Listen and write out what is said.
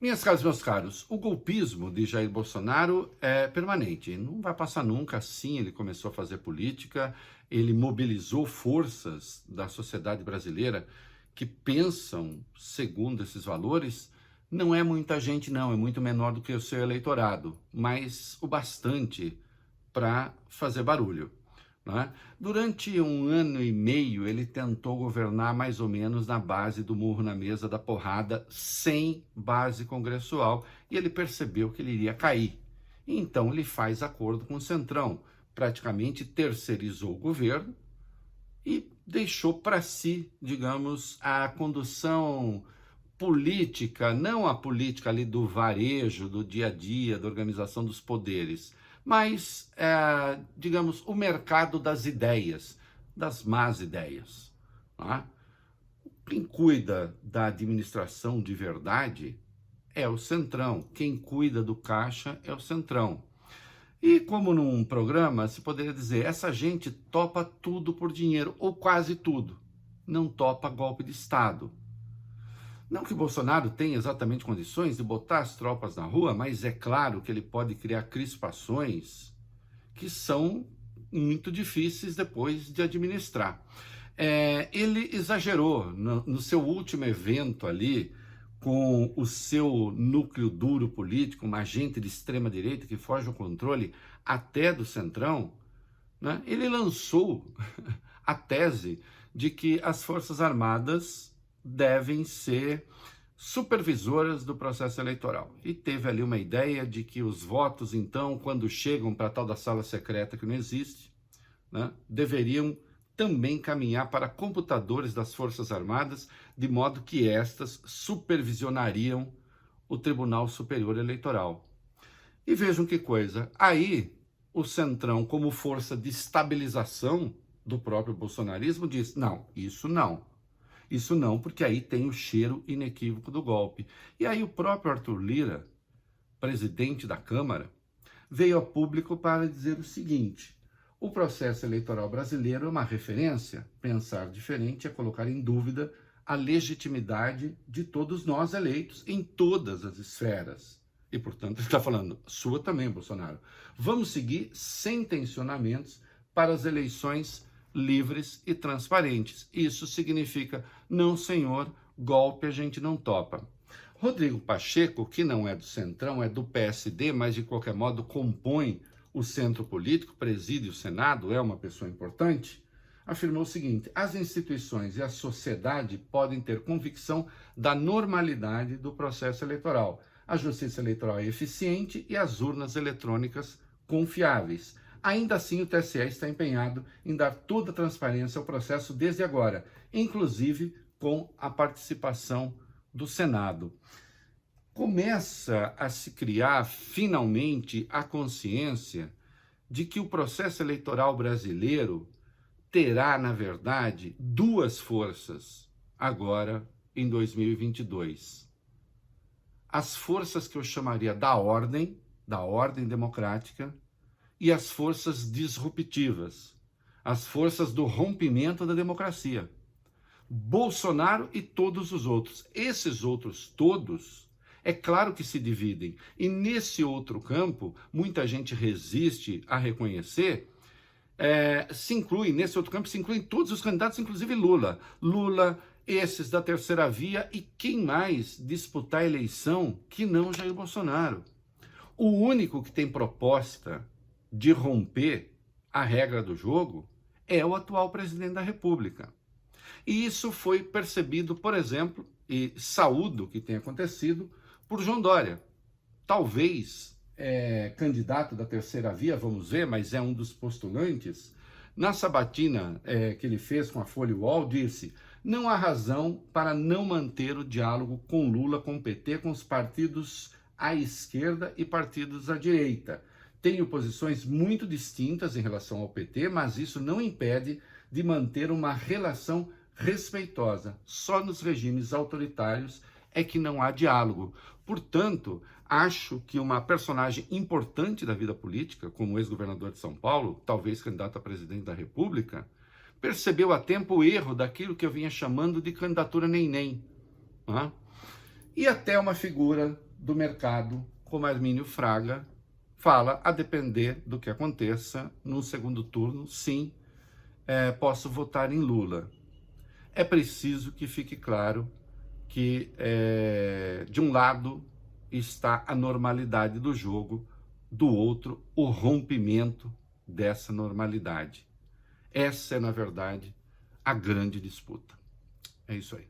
Minhas caras, meus caros, o golpismo de Jair Bolsonaro é permanente, não vai passar nunca. Assim ele começou a fazer política, ele mobilizou forças da sociedade brasileira que pensam segundo esses valores. Não é muita gente, não, é muito menor do que o seu eleitorado, mas o bastante para fazer barulho, né? Durante 1 ano e meio, ele tentou governar mais ou menos na base do murro na mesa, da porrada, sem base congressual, e ele percebeu que ele iria cair. Então, ele faz acordo com o Centrão, praticamente terceirizou o governo e deixou para si, digamos, a condução política, não a política ali do varejo, do dia a dia, da organização dos poderes, mas, digamos, o mercado das ideias, das más ideias. Tá? Quem cuida da administração de verdade é o Centrão, quem cuida do caixa é o Centrão. E como num programa, se poderia dizer, essa gente topa tudo por dinheiro, ou quase tudo, não topa golpe de Estado. Não que o Bolsonaro tenha exatamente condições de botar as tropas na rua, mas é claro que ele pode criar crispações que são muito difíceis depois de administrar. Ele exagerou no seu último evento ali, com o seu núcleo duro político, uma gente de extrema-direita que foge ao controle até do Centrão, né? Ele lançou a tese de que as Forças Armadas devem ser supervisoras do processo eleitoral. E teve ali uma ideia de que os votos, então, quando chegam para a tal da sala secreta que não existe, né, deveriam também caminhar para computadores das Forças Armadas, de modo que estas supervisionariam o Tribunal Superior Eleitoral. E vejam que coisa, aí o Centrão, como força de estabilização do próprio bolsonarismo, diz, não, isso não. Isso não, porque aí tem o cheiro inequívoco do golpe. E aí o próprio Arthur Lira, presidente da Câmara, veio a público para dizer o seguinte: o processo eleitoral brasileiro é uma referência, pensar diferente é colocar em dúvida a legitimidade de todos nós eleitos em todas as esferas. E, portanto, ele está falando, sua também, Bolsonaro. Vamos seguir sem tensionamentos para as eleições livres e transparentes. Isso significa, não senhor, golpe a gente não topa. Rodrigo Pacheco, que não é do Centrão, é do PSD, mas de qualquer modo compõe o centro político, preside o Senado, é uma pessoa importante, afirmou o seguinte: as instituições e a sociedade podem ter convicção da normalidade do processo eleitoral. A justiça eleitoral é eficiente e as urnas eletrônicas confiáveis. Ainda assim, o TSE está empenhado em dar toda a transparência ao processo desde agora, inclusive com a participação do Senado. Começa a se criar, finalmente, a consciência de que o processo eleitoral brasileiro terá, na verdade, duas forças agora em 2022. As forças que eu chamaria da ordem democrática, e as forças disruptivas, as forças do rompimento da democracia. Bolsonaro e todos os outros. Esses outros todos, é claro que se dividem. E nesse outro campo, muita gente resiste a reconhecer, nesse outro campo se incluem todos os candidatos, inclusive Lula. Lula, esses da terceira via e quem mais disputar a eleição que não Jair Bolsonaro. O único que tem proposta de romper a regra do jogo é o atual presidente da República. E isso foi percebido, por exemplo, e saúdo que tenha acontecido, por João Dória. Talvez candidato da terceira via, vamos ver, mas é um dos postulantes. Na sabatina que ele fez com a Folha UOL, disse: não há razão para não manter o diálogo com Lula, com o PT, com os partidos à esquerda e partidos à direita. Tenho posições muito distintas em relação ao PT, mas isso não impede de manter uma relação respeitosa. Só nos regimes autoritários é que não há diálogo. Portanto, acho que uma personagem importante da vida política, como o ex-governador de São Paulo, talvez candidato a presidente da República, percebeu a tempo o erro daquilo que eu vinha chamando de candidatura nem-nem. E até uma figura do mercado, como Armínio Fraga fala, a depender do que aconteça no segundo turno, sim, posso votar em Lula. É preciso que fique claro que, de um lado, está a normalidade do jogo, do outro, o rompimento dessa normalidade. Essa é, na verdade, a grande disputa. É isso aí.